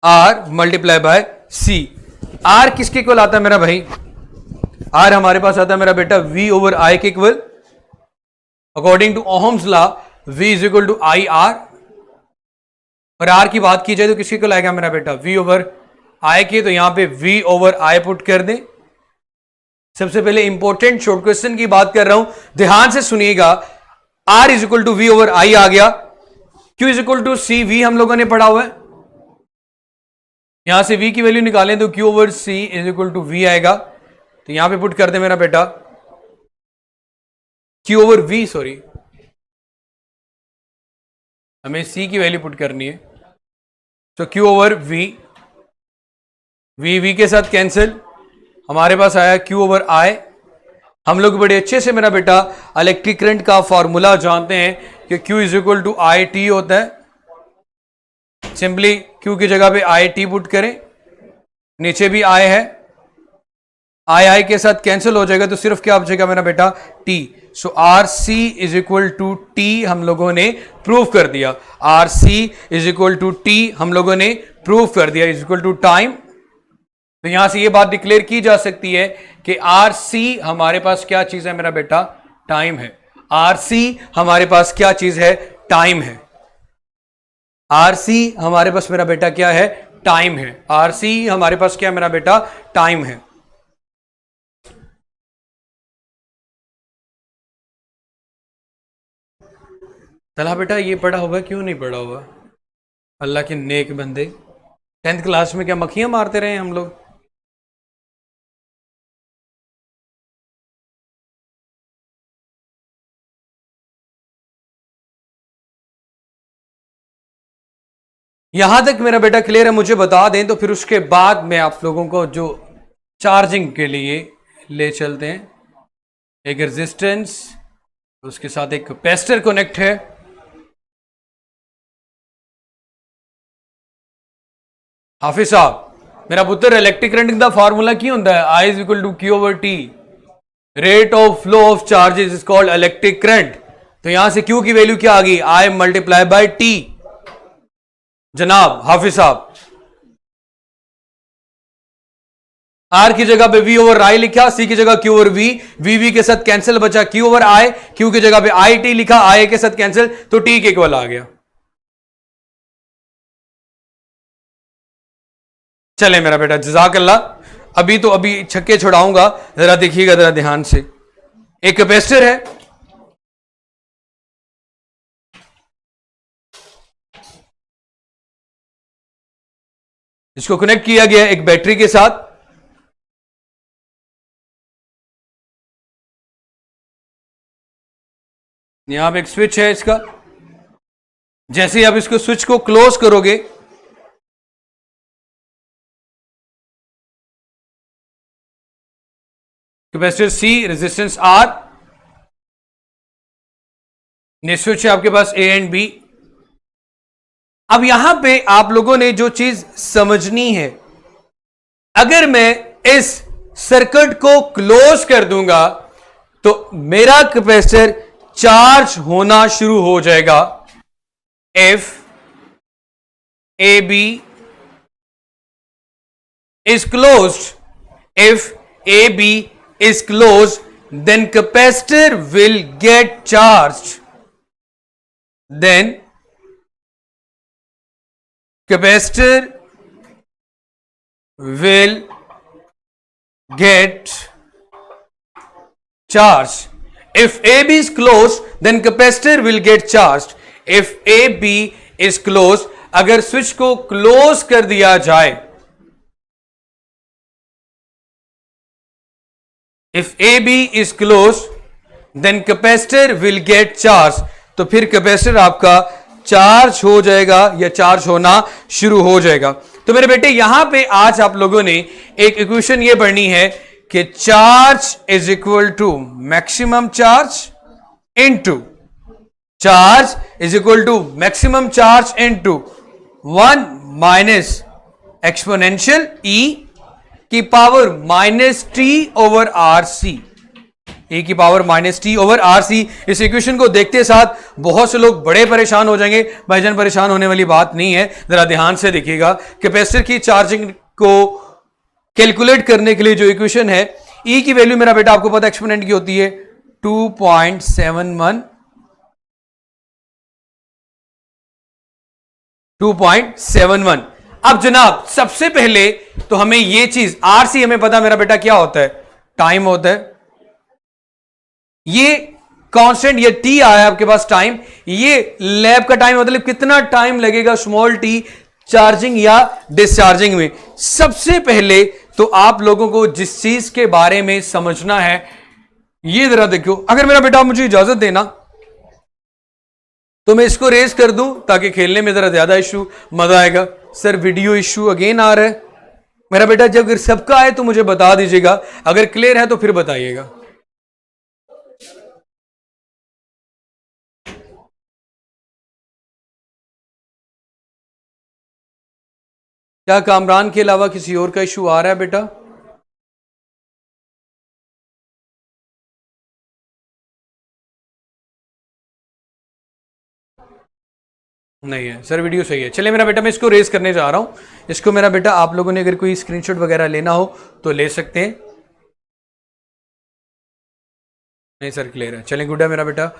Are multiply by C. R किसके इक्वल आता है मेरा भाई? आर हमारे पास आता है मेरा बेटा V ओवर I के equal. According to Ohm's law V is equal to I R. और आर की बात की जाए तो किसके इक्वल आएगा मेरा बेटा? V ओवर I के। तो यहां पे V ओवर I पुट कर दें। सबसे पहले इंपॉर्टेंट शॉर्ट क्वेश्चन की बात कर रहा हूं, ध्यान से सुनिएगा। R is equal to V over I आ गया। Q is equal to C, V हम लोगों ने पढ़ा हुआ है। यहां से V की वैल्यू निकालें तो Q over C is equal to V आएगा। तो यहां पे पुट कर दे मेरा बेटा Q ओवर V, सॉरी हमें C की वैल्यू पुट करनी है। तो Q ओवर V, V के साथ कैंसिल, हमारे पास आया Q ओवर I। हम लोग बड़े अच्छे से मेरा बेटा इलेक्ट्रिक करंट का फॉर्मूला जानते हैं कि Q is equal to I T होता है। सिंपली Q की जगह पे आई टी पुट करें, नीचे भी I है, आई के साथ कैंसिल हो जाएगा तो सिर्फ क्या बचेगा मेरा बेटा? T। So R C is equal to T हम लोगों ने प्रूव कर दिया। R C is equal to T हम लोगों ने प्रूव कर दिया, इज इक्वल टू टाइम। तो यहां से ये बात डिक्लेयर की जा सकती है कि आर सी हमारे पास क्या चीज है मेरा बेटा? टाइम है। आर सी हमारे पास क्या चीज है? टाइम है। आर सी हमारे पास मेरा बेटा क्या है? टाइम है। आर सी हमारे पास क्या मेरा बेटा? टाइम है। चला बेटा ये पढ़ा होगा, क्यों नहीं पढ़ा होगा? अल्लाह के नेक बंदे, 10th क्लास में क्या मक्खियां मारते रहे हम लोग? यहां तक मेरा बेटा क्लियर है? मुझे बता दें तो फिर उसके बाद मैं आप लोगों को जो चार्जिंग के लिए ले चलते हैं। एक रेजिस्टेंस, उसके साथ एक कैपेसिटर कनेक्ट है। हाफिज साहब, मेरा पुत्र इलेक्ट्रिक करंट का फार्मूला की होता है? I is equal to Q over T. Rate of flow of charges is called electric current. तो यहां से क्यू की वैल्यू क्या आ गई? I multiply by T. जनाब हाफिज साहब, आर की जगह पे V ओवर I लिखा, C की जगह Q ओवर V, V के साथ कैंसिल बचा Q ओवर I, Q की जगह पे आई टी लिखा, I के साथ कैंसिल तो T के इक्वल आ गया। चले मेरा बेटा, जज़ाकल्लाह। अभी छक्के छुड़ाऊंगा, जरा देखिएगा जरा ध्यान से। एक कैपेसिटर है, इसको कनेक्ट किया गया एक बैटरी के साथ। यहां पे एक स्विच है इसका। जैसे ही आप इसको स्विच को क्लोज करोगे, कैपेसिटर C, रेजिस्टेंस R, ने स्विच है आपके पास A एंड B। अब यहां पे आप लोगों ने जो चीज समझनी है, अगर मैं इस सर्किट को क्लोज कर दूंगा तो मेरा कैपेसिटर चार्ज होना शुरू हो जाएगा। If AB is closed, if AB is closed, then capacitor will get charged. Then capacitor will get charged. If AB is closed, then capacitor will get charged. If AB is closed, अगर switch को close कर दिया जाए, if AB is closed, then capacitor will get charged. तो फिर capacitor आपका charge हो जाएगा या चार्ज होना शुरू हो जाएगा। तो मेरे बेटे यहां पे आज आप लोगों ने एक इक्वेशन ये पढ़नी है कि charge is equal to maximum charge into charge is equal to maximum charge into 1 minus exponential E की power minus T over RC। e की power minus T over R C. इस इक्वेशन को देखते साथ बहुत से लोग बड़े परेशान हो जाएंगे। भाईजान परेशान होने वाली बात नहीं है, जरा ध्यान से देखिएगा। कैपेसिटर की चार्जिंग को कैलकुलेट करने के लिए जो इक्वेशन है, e की वैल्यू मेरा बेटा आपको पता एक्सपोनेंट की होती है 2.71 2.71। अब जनाब सबसे पहले तो हमें यह चीज आरसी हमें पता मेरा बेटा क्या होता है, टाइम होता है। ये कांस्टेंट, ये टी आया आपके पास टाइम, ये लैब का टाइम मतलब कितना टाइम लगेगा स्मॉल टी चार्जिंग या डिस्चार्जिंग में। सबसे पहले तो आप लोगों को जिस चीज के बारे में समझना है, ये जरा देखो। अगर मेरा बेटा मुझे इजाजत देना तो मैं इसको रेस कर दूं ताकि खेलने में जरा ज्यादा इशू मजा आएगा। सर वीडियो इशू अगेन आ रहा है मेरा बेटा। जब अगर सबका आए तो मुझे बता दीजिएगा, अगर क्लियर है तो फिर बताइएगा। क्या कामरान के अलावा किसी और का इशू आ रहा है बेटा? नहीं है सर, वीडियो सही है। चलिए मेरा बेटा मैं इसको रेस करने जा रहा हूं। इसको मेरा बेटा आप लोगों ने अगर कोई स्क्रीनशॉट वगैरह लेना हो तो ले सकते हैं। नहीं सर क्लियर है। चलें गुड है मेरा बेटा।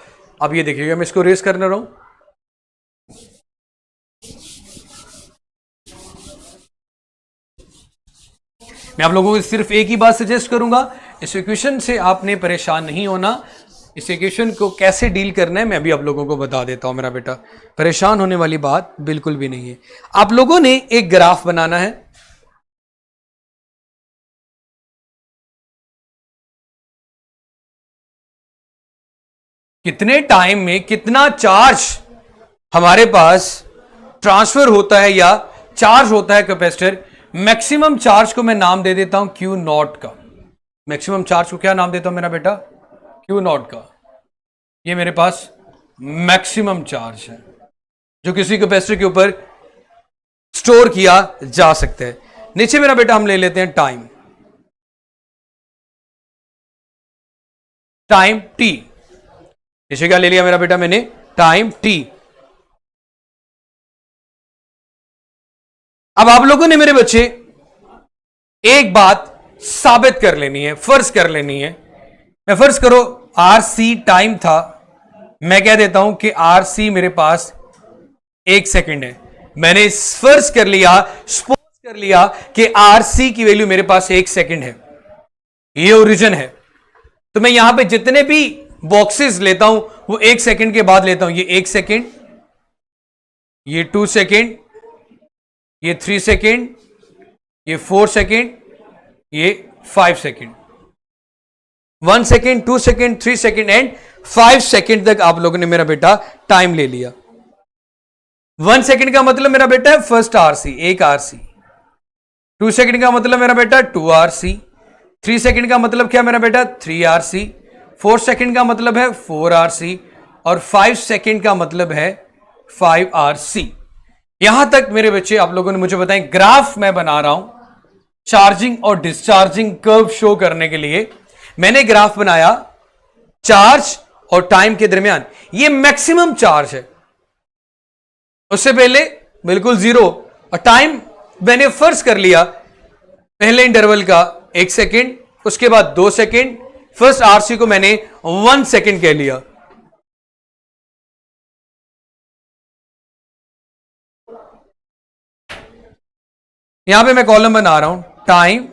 अब ये देखिएगा मैं इसको रेस करने रहा हूं। मैं आप लोगों को सिर्फ एक ही बात सजेस्ट करूंगा, इस इक्वेशन से आपने परेशान नहीं होना। इस इक्वेशन को कैसे डील करना है मैं भी आप लोगों को बता देता हूं मेरा बेटा। परेशान होने वाली बात बिल्कुल भी नहीं है। आप लोगों ने एक ग्राफ बनाना है। कितने टाइम में कितना चार्ज हमारे पास ट्रांसफर होता है या चार्ज होता है कैपेसिटर। मैक्सिमम चार्ज को मैं नाम दे देता हूं क्यू नॉट का। मैक्सिमम चार्ज को क्या नाम देता हूं मेरा बेटा? क्यू नॉट का। ये मेरे पास मैक्सिमम चार्ज है जो किसी कैपेसिटर के ऊपर स्टोर किया जा सकता है। नीचे मेरा बेटा हम ले लेते हैं टाइम। Time T. नीचे क्या ले लिया मेरा बेटा मैंने? Time T. अब आप लोगों ने मेरे बच्चे एक बात साबित कर लेनी है, फर्ज कर लेनी है। मैं फर्ज करो आर सी टाइम था, मैं कह देता हूं कि आर सी मेरे पास 1 सेकंड है। मैंने फर्ज कर लिया, सपोज कर लिया कि आर सी की वैल्यू मेरे पास 1 सेकंड है। ये ओरिजिन है। तो मैं यहां पे जितने भी बॉक्सेस लेता हूं वो 1 सेकंड के बाद लेता हूं। ये 1 सेकंड, ये 2 सेकंड, ये 3 सेकंड, ये 4 सेकंड, ये 5 second. 1 second, 2 second, 3 second and 5 second तक आप लोगों ने मेरा बेटा टाइम ले लिया। 1 सेकंड का मतलब मेरा बेटा है फर्स्ट आरसी, 1 आरसी। 2 सेकंड का मतलब मेरा बेटा 2 आरसी। 3 सेकंड का मतलब क्या मेरा बेटा? 3 आरसी। 4 सेकंड का मतलब है 4 आरसी और 5 सेकंड का मतलब है 5 आरसी। यहां तक मेरे बच्चे आप लोगों ने मुझे बताएं। ग्राफ मैं बना रहा हूं चार्जिंग और डिस्चार्जिंग कर्व शो करने के लिए। मैंने ग्राफ बनाया चार्ज और टाइम के दरमियान। ये मैक्सिमम चार्ज है, उससे पहले बिल्कुल जीरो। और टाइम मैंने फर्ज कर लिया पहले इंटरवल का 1 सेकंड, उसके बाद 2 सेकंड। फर्स्ट आरसी को मैंने 1 सेकंड कह लिया। यहां पे मैं कॉलम बना रहा हूं टाइम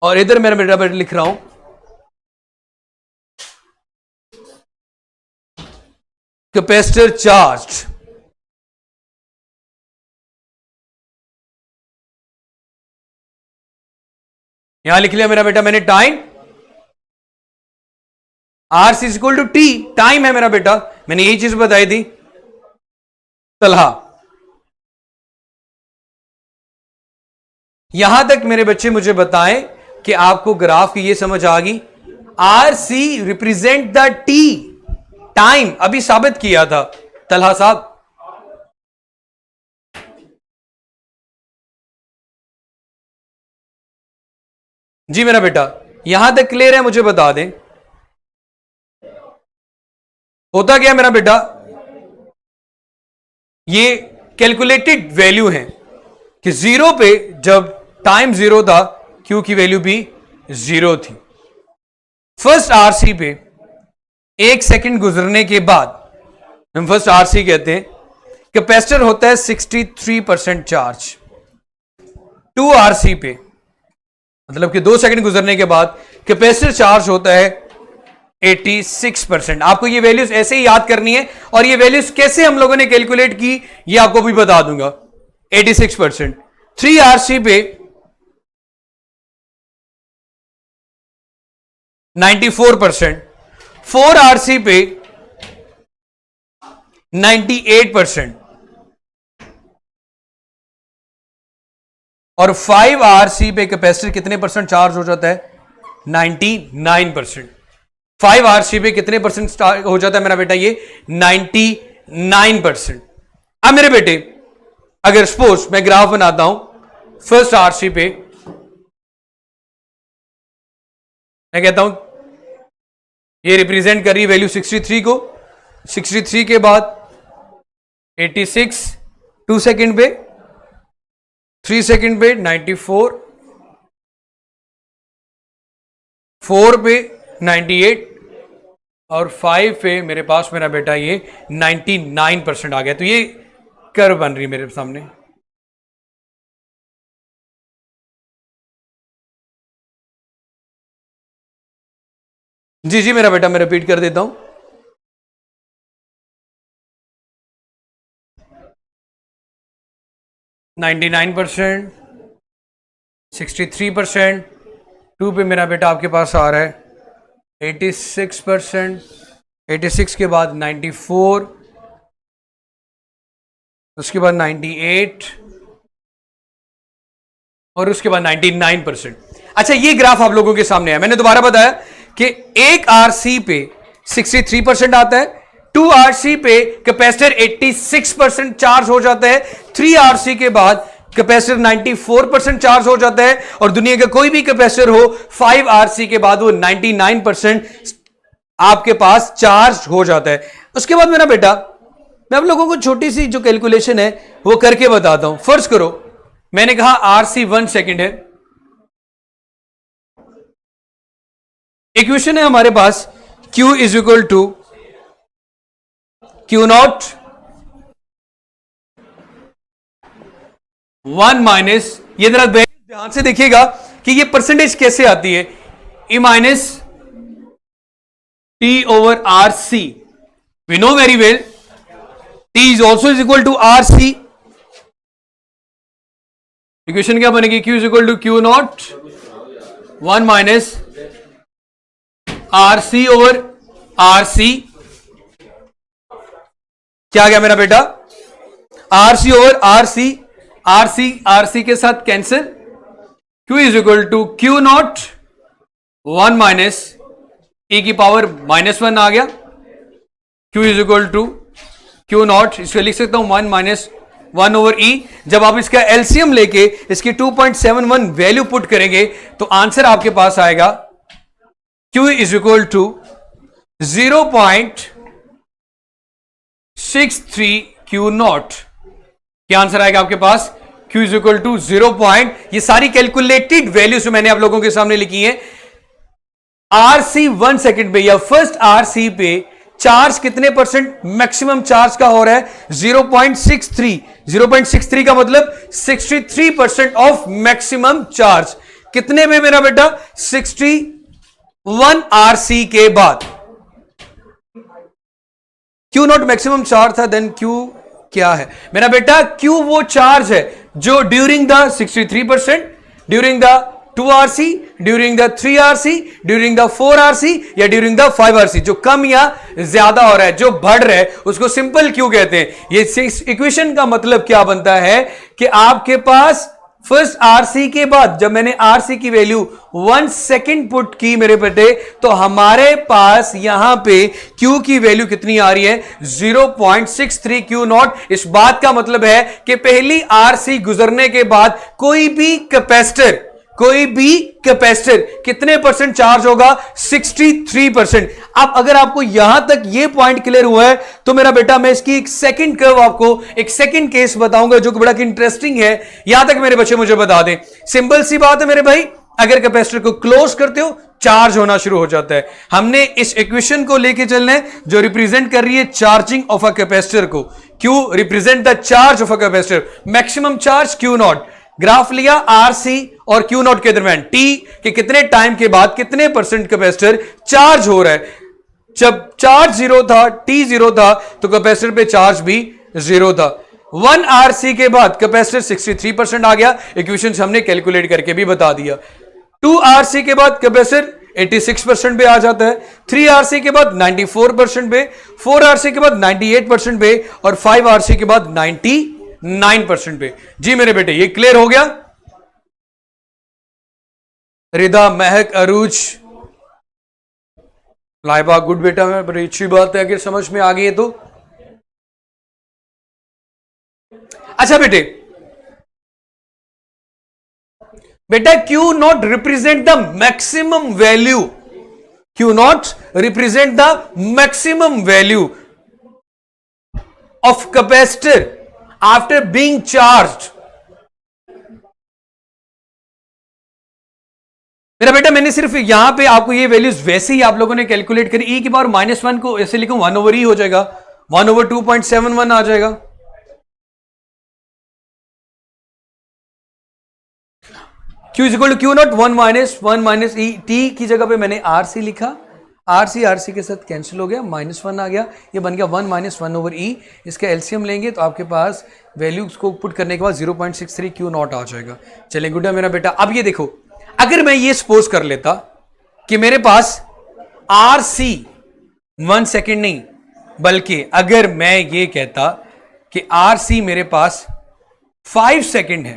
और इधर मेरा बेटा लिख रहा हूं कैपेसिटर चार्ज। यहां लिख लिया मेरा बेटा मैंने time. R C equal to T, time है मेरा बेटा। मैंने यही चीज बताई थी। तलहा यहां तक मेरे बच्चे मुझे बताएं कि आपको ग्राफ की ये समझ आ गई। R C represent the T, time अभी साबित किया था तलहा साहब। जी मेरा बेटा यहां तक क्लियर है, मुझे बता दें। होता क्या मेरा बेटा, ये कैलकुलेटेड वैल्यू है कि जीरो पे जब टाइम जीरो था क्यू की वैल्यू भी जीरो थी। फर्स्ट आरसी पे 1 सेकंड गुजरने के बाद, हम फर्स्ट आरसी कहते हैं, कैपेसिटर होता है 63% चार्ज। 2 आरसी पे मतलब कि 2 सेकंड गुजरने के बाद कैपेसिटर चार्ज होता है 86%। आपको ये वैल्यूज ऐसे ही याद करनी है, और ये वैल्यूज कैसे हम लोगों ने कैलकुलेट की ये आपको भी बता दूंगा। 86%। 3 आरसी पे 94%, 4 आरसी पे 98% और 5 आरसी पे कैपेसिटर कितने परसेंट चार्ज हो जाता है? 99%। 5 आरसी पे कितने परसेंट हो जाता है मेरा बेटा? ये 99%। अब मेरे बेटे अगर सपोज मैं ग्राफ बनाता हूं, फर्स्ट आरसी पे मैं कहता हूं ये रिप्रेजेंट कर रही है वैल्यू 63 को, 63 के बाद 86, 2 सेकंड पे, 3 सेकंड पे 94, 4 पे 98 और 5 पे मेरे पास मेरा बेटा ये 99% आ गया। तो ये कर्व बन रही है मेरे सामने। जी जी मेरा बेटा, मैं रिपीट कर देता हूं। %, 63%, 2 पे मेरा बेटा आपके पास आ रहा है 86%, 86 के बाद 94, उसके बाद 98 और उसके बाद 99%। अच्छा, ये ग्राफ आप लोगों के सामने है। मैंने दोबारा बताया कि 1 आरसी पे 63% आता है, 2 आरसी पे कैपेसिटर 86% चार्ज हो जाता है, 3 आरसी के बाद कैपेसिटर 94% चार्ज हो जाता है, और दुनिया का कोई भी कैपेसिटर हो 5 आरसी के बाद वो 99% आपके पास चार्ज हो जाता है। उसके बाद मेरा बेटा मैं आप लोगों को छोटी सी जो कैलकुलेशन है वो करके बताता हूं। फर्ज करो मैंने कहा आरसी 1 सेकंड है, इक्वेशन है हमारे पास Q is equal to Q naught 1 minus, ये जरा ध्यान से देखिएगा कि ये परसेंटेज कैसे आती है, E minus T over R C. We know very well T is also is equal to R C. Equation क्या बनेगी? Q is equal to Q naught 1 minus R C over R C. क्या गया मेरा बेटा? R C over R C, R C के साथ cancel. Q is equal to Q naught 1 minus e की power -1 आ गया। Q is equal to Q not, इसको लिख सकता हूं 1 माइनस 1 ओवर e। जब आप इसका एलसीएम लेके इसकी 2.71 वैल्यू पुट करेंगे तो आंसर आपके पास आएगा Q is equal to 0.63 Q naught. क्या आंसर आएगा आपके पास? Q is equal to 0. ये सारी कैलकुलेटेड वैल्यूज मैंने आप लोगों के सामने लिखी है। आरसी 1 सेकंड पे या फर्स्ट आरसी पे चार्ज कितने परसेंट मैक्सिमम चार्ज का हो रहा है? 0.63। 0.63 का मतलब 63% ऑफ मैक्सिमम चार्ज। कितने में मेरा बेटा? 61 आरसी के बाद। Q नॉट मैक्सिमम चार्ज था, देन Q क्या है मेरा बेटा? Q वो चार्ज है जो during the 63%, during the 2 RC, during the 3 RC, during the 4 RC या ड्यूरिंग द 5 आरसी, जो कम या ज्यादा हो रहा है, जो बढ़ रहा है, उसको सिंपल क्यू कहते हैं। ये इक्वेशन का मतलब क्या बनता है कि आपके पास फर्स्ट आरसी के बाद जब मैंने आरसी की वैल्यू 1 सेकंड पुट की मेरे बेटे, तो हमारे पास यहां पे Q की वैल्यू कितनी आ रही है? 0.63 Q नॉट। इस बात का मतलब है कि पहली आरसी गुजरने के बाद कोई भी कैपेसिटर कोई भी कैपेसिटर कितने परसेंट चार्ज होगा? 63%। अब अगर आपको यहां तक ये पॉइंट क्लियर हुआ है तो मेरा बेटा मैं इसकी एक सेकंड कर्व आपको एक सेकंड केस बताऊंगा जो कि बड़ा इंटरेस्टिंग है। यहां तक मेरे बच्चे मुझे बता दें, सिंपल सी बात है मेरे भाई, अगर कैपेसिटर को क्लोज करते हो चार्ज होना शुरू हो जाता है। हमने इस इक्वेशन को लेके चलना है जो रिप्रेजेंट कर रही है चार्जिंग ऑफ अ कैपेसिटर को। Q represent the charge of a capacitor, maximum charge Q not. Graph लिया RC और Q नॉट के दरमियान T के कितने टाइम के बाद कितने परसेंट कैपेसिटर चार्ज हो रहा है। जब चार्ज 0 था, T 0 था, तो कैपेसिटर पे चार्ज भी 0 था। 1 RC के बाद कैपेसिटर 63% आ गया, इक्वेशन हमने कैलकुलेट करके भी बता दिया। 2 RC के बाद कैपेसिटर 86% पे आ जाता है, 3 RC के बाद 94% पे, 4 RC के बाद 98% पे और 5 RC के बाद 99% पे। जी मेरे बेटे ये क्लियर हो गया? रिदा, महक, अरूज, लाइबा, गुड बेटा, मैं बड़ी अच्छी बात है अगर समझ में आ गई है तो। अच्छा बेटा Q not represent the maximum value, Q not represent the maximum value of capacitor after being charged. मेरा बेटा मैंने सिर्फ यहां पे आपको ये वैल्यूज वैसे ही आप लोगों ने कैलकुलेट करी, e की पावर -1 को ऐसे लिखूं 1/e हो जाएगा, 1/2.71 आ जाएगा। Q is equal to Q naught 1 minus E, T की जगह पे मैंने RC लिखा, RC के साथ कैंसिल हो गया, -1 आ गया, ये बन गया 1 - 1/e। इसका एलसीएम लेंगे तो आपके पास वैल्यूज को पुट करने के बाद 0.63 Q नॉट आ जाएगा। चलिए गुड है मेरा बेटा। अब ये देखो, अगर मैं ये सपोज कर लेता कि मेरे पास RC 1 सेकेंड नहीं, बल्कि अगर मैं ये कहता कि RC मेरे पास 5 सेकेंड है,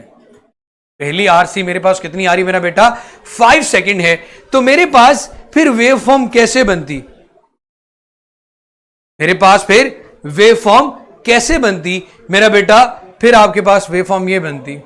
पहली RC मेरे पास कितनी आ रही मेरा बेटा? 5 सेकेंड है, तो मेरे पास फिर वेव फॉर्म कैसे बनती? मेरे पास फिर वेव फॉर्म कैसे बनती मेरा बेटा? फिर आपके पास वेव फॉर्म ये बनती,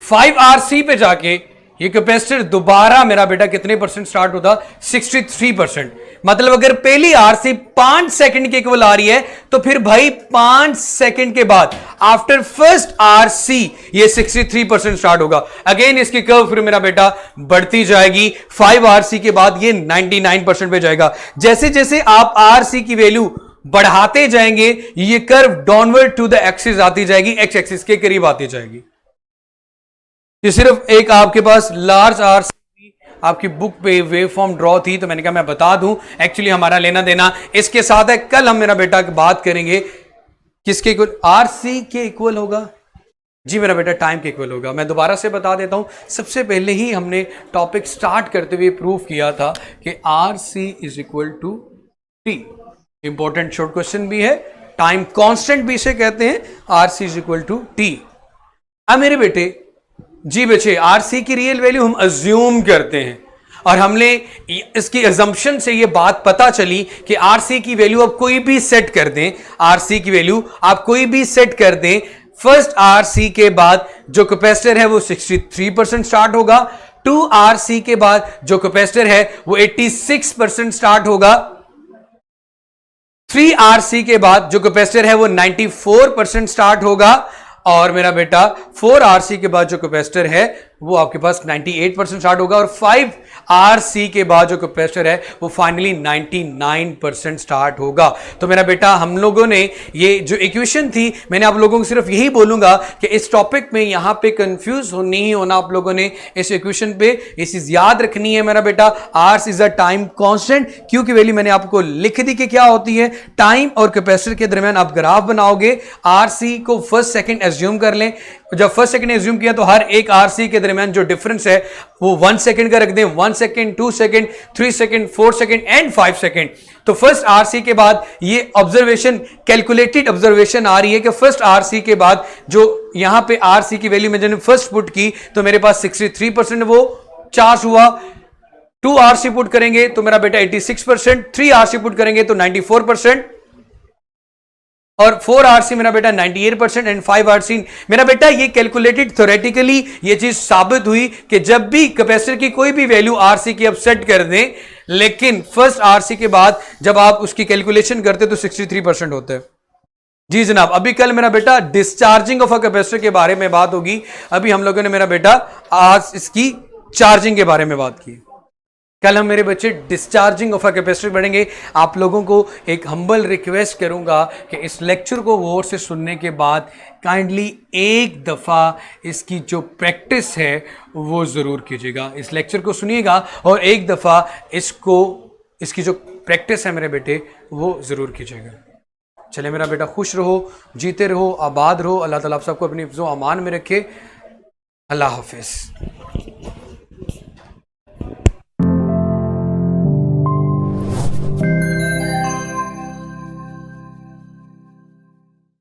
5 RC पे जाके ये कैपेसिटर दोबारा मेरा बेटा कितने परसेंट स्टार्ट होता? 63%। मतलब अगर पहली RC 5 सेकंड के इक्वल आ रही है तो फिर भाई 5 सेकंड के बाद आफ्टर फर्स्ट RC ये 63% स्टार्ट होगा। अगेन इसकी कर्व फिर मेरा बेटा बढ़ती जाएगी, 5 RC के बाद ये 99% पे जाएगा। जैसे जैसे आप RC की वैल्यू बढ़ाते जाएंगे ये curve downward to the axis आती जाएगी, एक्स एक्सिस के करीब आती जाएगी। ये सिर्फ एक आपके पास लार्ज RC आपकी बुक पे वेव फॉर्म ड्रॉ थी, तो मैंने कहा मैं बता दूं, एक्चुअली हमारा लेना देना इसके साथ है। कल हम मेरा बेटा की बात करेंगे किसके इक्वल? RC के इक्वल होगा। जी मेरा बेटा टाइम के इक्वल होगा। मैं दोबारा से बता देता हूं, सबसे पहले ही हमने टॉपिक स्टार्ट करते हुए प्रूव किया था कि RC is equal to T। Important short question भी है, टाइम कांस्टेंट भी इसे कहते हैं, RC is equal to T। अब मेरे बेटे जी बच्चे RC की रियल वैल्यू हम अज्यूम करते हैं और हमने इसकी अजम्पशन से ये बात पता चली कि RC की वैल्यू आप कोई भी सेट कर दें, RC की वैल्यू आप कोई भी सेट कर दें, फर्स्ट RC के बाद जो कैपेसिटर है वो 63% स्टार्ट होगा, 2 RC के बाद जो कैपेसिटर है वो 86% स्टार्ट होगा, 3 RC के बाद जो कैपेसिटर है वो 94% स्टार्ट होगा और मेरा बेटा 4 RC के बाद जो कैपेसिटर है वो आपके पास 98% स्टार्ट होगा और 5 RC के बाद जो कैपेसिटर है वो फाइनली 99% स्टार्ट होगा। तो मेरा बेटा हम लोगों ने ये जो इक्वेशन थी, मैंने आप लोगों को सिर्फ यही बोलूंगा कि इस टॉपिक में यहां पे कंफ्यूज नहीं होना आप लोगों ने। इस इक्वेशन पे ये चीज याद रखनी है मेरा बेटा, RC is a time constant. Q की वैल्यू मैंने आपको लिख दी कि क्या होती है, टाइम और कैपेसिटर के दरमियान आप ग्राफ बनाओगे, RC को फर्स्ट सेकंड एज्यूम कर लें। जब फर्स्ट सेकंड एज्यूम किया तो हर एक RC के दरमियान जो डिफरेंस है वो 1 सेकंड का रख दें, 1 second, 2 second, 3 second, 4 second and 5 second. तो फर्स्ट RC के बाद ये ऑब्जर्वेशन, कैलकुलेटेड ऑब्जर्वेशन आ रही है कि फर्स्ट RC के बाद जो यहां पे RC की वैल्यू मैंने फर्स्ट पुट की तो मेरे पास 63% वो चार्ज हुआ, 2 RC पुट करेंगे तो मेरा बेटा 86%, 3 RC पुट करेंगे तो 94%, और 4 आरसी मेरा बेटा 98% एंड 5 आरसी मेरा बेटा ये कैलकुलेटेड थ्योरेटिकली ये चीज साबित हुई कि जब भी कैपेसिटर की कोई भी वैल्यू आरसी की आप सेट कर दें, लेकिन फर्स्ट आरसी के बाद जब आप उसकी कैलकुलेशन करते तो 63% होता है। जी जनाब, अभी कल मेरा बेटा डिस्चार्जिंग ऑफ अ कैपेसिटर के बारे में बात होगी। अभी हम लोगों ने मेरा बेटा आज इसकी चार्जिंग के बारे में बात की। कल हम मेरे बच्चे डिस्चार्जिंग ऑफ अ कैपेसिटर पढ़ेंगे। आप लोगों को एक हम्बल रिक्वेस्ट करूंगा कि इस लेक्चर को गौर से सुनने के बाद काइंडली एक दफ़ा इसकी जो प्रैक्टिस है वो ज़रूर कीजिएगा। इस लेक्चर को सुनिएगा और एक दफ़ा इसकी जो प्रैक्टिस है मेरे बेटे वो ज़रूर कीजिएगा। चले मेरा बेटा, खुश रहो, जीते रहो, आबाद रहो। अल्लाह ताला आप सबको अपनी हिफ्ज़ो अमान में रखे। अल्लाह हाफिज़।